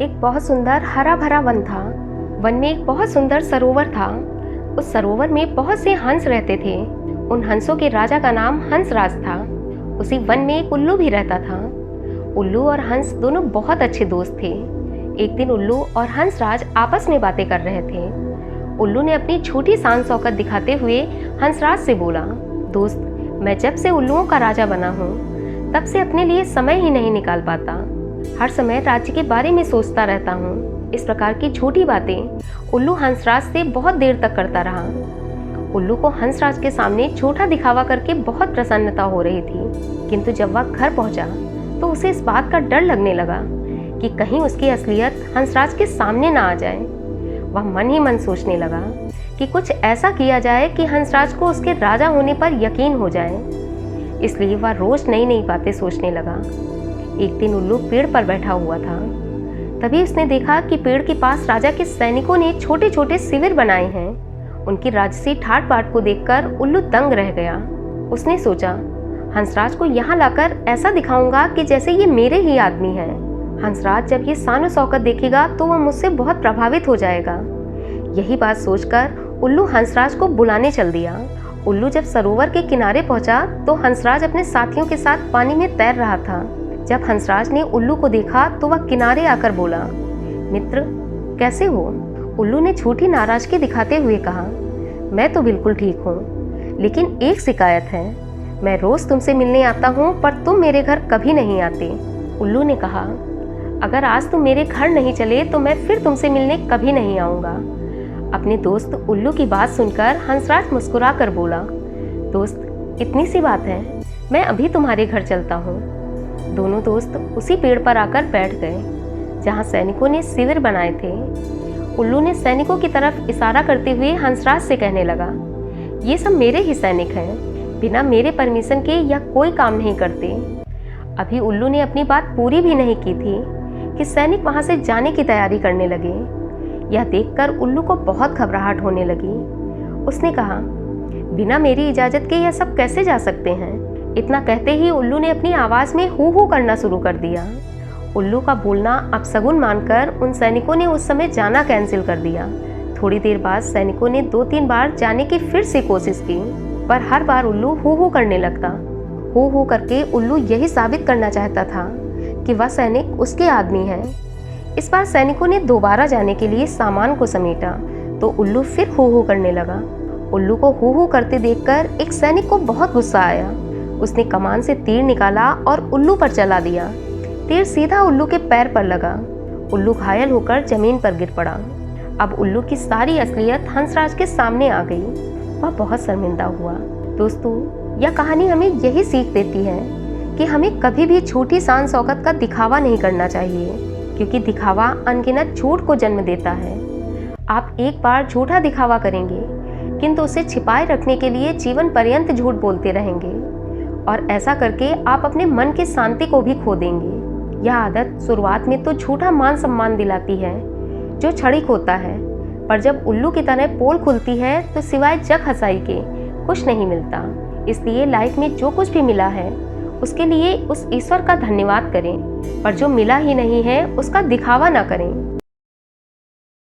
एक बहुत सुंदर हरा भरा वन था। वन में एक बहुत सुंदर सरोवर था। उस सरोवर में बहुत से हंस रहते थे। उन हंसों के राजा का नाम हंसराज था। उसी वन में एक उल्लू भी रहता था। उल्लू और हंस दोनों बहुत अच्छे दोस्त थे। एक दिन उल्लू और हंसराज आपस में बातें कर रहे थे। उल्लू ने अपनी छोटी शान शौकत दिखाते हुए हंसराज से बोला, दोस्त, मैं जब से उल्लुओं का राजा बना हूँ तब से अपने लिए समय ही नहीं निकाल पाता। हर समय राज्य के बारे में सोचता रहता हूँ। इस प्रकार की छोटी बातें उल्लू हंसराज से बहुत देर तक करता रहा। उल्लू को हंसराज के सामने छोटा दिखावा करके बहुत प्रसन्नता हो रही थी, किंतु जब वह घर पहुंचा तो उसे इस बात का डर लगने लगा कि कहीं उसकी असलियत हंसराज के सामने ना आ जाए। वह मन ही मन सोचने लगा कि कुछ ऐसा किया जाए कि हंसराज को उसके राजा होने पर यकीन हो जाए। इसलिए वह रोज नई नई बातें सोचने लगा। एक दिन उल्लू पेड़ पर बैठा हुआ था। तभी उसने देखा कि पेड़ के पास राजा के सैनिकों ने छोटे छोटे शिविर बनाए हैं। उनकी राजसी ठाट बाट को देखकर उल्लू दंग रह गया। उसने सोचा, हंसराज को यहाँ लाकर ऐसा दिखाऊंगा कि जैसे ये मेरे ही आदमी हैं। हंसराज जब ये शान शौकत देखेगा तो वह मुझसे बहुत प्रभावित हो जाएगा। यही बात सोचकर उल्लू हंसराज को बुलाने चल दिया। उल्लू जब सरोवर के किनारे पहुंचा तो हंसराज अपने साथियों के साथ पानी में तैर रहा था। जब हंसराज ने उल्लू को देखा तो वह किनारे आकर बोला, मित्र, कैसे हो? उल्लू ने छोटी नाराजगी दिखाते हुए कहा, मैं तो बिल्कुल ठीक हूँ, लेकिन एक शिकायत है। मैं रोज तुमसे मिलने आता हूँ पर तुम मेरे घर कभी नहीं आते। उल्लू ने कहा, अगर आज तुम मेरे घर नहीं चले तो मैं फिर तुमसे मिलने कभी नहीं आऊँगा। अपने दोस्त उल्लू की बात सुनकर हंसराज मुस्कुरा कर बोला, दोस्त, इतनी सी बात है, मैं अभी तुम्हारे घर चलता हूँ। दोनों दोस्त उसी पेड़ पर आकर बैठ गए जहाँ सैनिकों ने शिविर बनाए थे। उल्लू ने सैनिकों की तरफ इशारा करते हुए हंसराज से कहने लगा, ये सब मेरे ही सैनिक हैं, बिना मेरे परमिशन के यह कोई काम नहीं करते। अभी उल्लू ने अपनी बात पूरी भी नहीं की थी कि सैनिक वहाँ से जाने की तैयारी करने लगे। यह देखकर उल्लू को बहुत घबराहट होने लगी। उसने कहा, बिना मेरी इजाज़त के यह सब कैसे जा सकते हैं? इतना कहते ही उल्लू ने अपनी आवाज़ में हू हू करना शुरू कर दिया। उल्लू का बोलना अपशगुन मानकर उन सैनिकों ने उस समय जाना कैंसिल कर दिया। थोड़ी देर बाद सैनिकों ने 2-3 बार जाने की फिर से कोशिश की, पर हर बार उल्लू हू हू करने लगता। हू हू करके उल्लू यही साबित करना चाहता था कि वह सैनिक उसके आदमी हैं। इस बार सैनिकों ने दोबारा जाने के लिए सामान को समेटा तो उल्लू फिर हू हू करने लगा। उल्लू को हू हू करते देखकर एक सैनिक को बहुत गुस्सा आया। उसने कमान से तीर निकाला और उल्लू पर चला दिया। तीर सीधा उल्लू के पैर पर लगा। उल्लू घायल होकर जमीन पर गिर पड़ा। अब उल्लू की सारी असलियत हंसराज के सामने आ गई। वह बहुत शर्मिंदा हुआ। दोस्तों, यह कहानी हमें यही सीख देती है कि हमें कभी भी छोटी शान शौकत का दिखावा नहीं करना चाहिए, क्योंकि दिखावा अनगिनत झूठ को जन्म देता है। आप एक बार झूठा दिखावा करेंगे, किंतु उसे छिपाए रखने के लिए जीवन पर्यंत झूठ बोलते रहेंगे, और ऐसा करके आप अपने मन की शांति को भी खो देंगे। यह आदत शुरुआत में तो झूठा मान सम्मान दिलाती है जो क्षणिक होता है, पर जब उल्लू की तरह पोल खुलती है तो सिवाय जग हंसाई के कुछ नहीं मिलता। इसलिए लाइफ में जो कुछ भी मिला है उसके लिए उस ईश्वर का धन्यवाद करें, पर जो मिला ही नहीं है उसका दिखावा ना करें।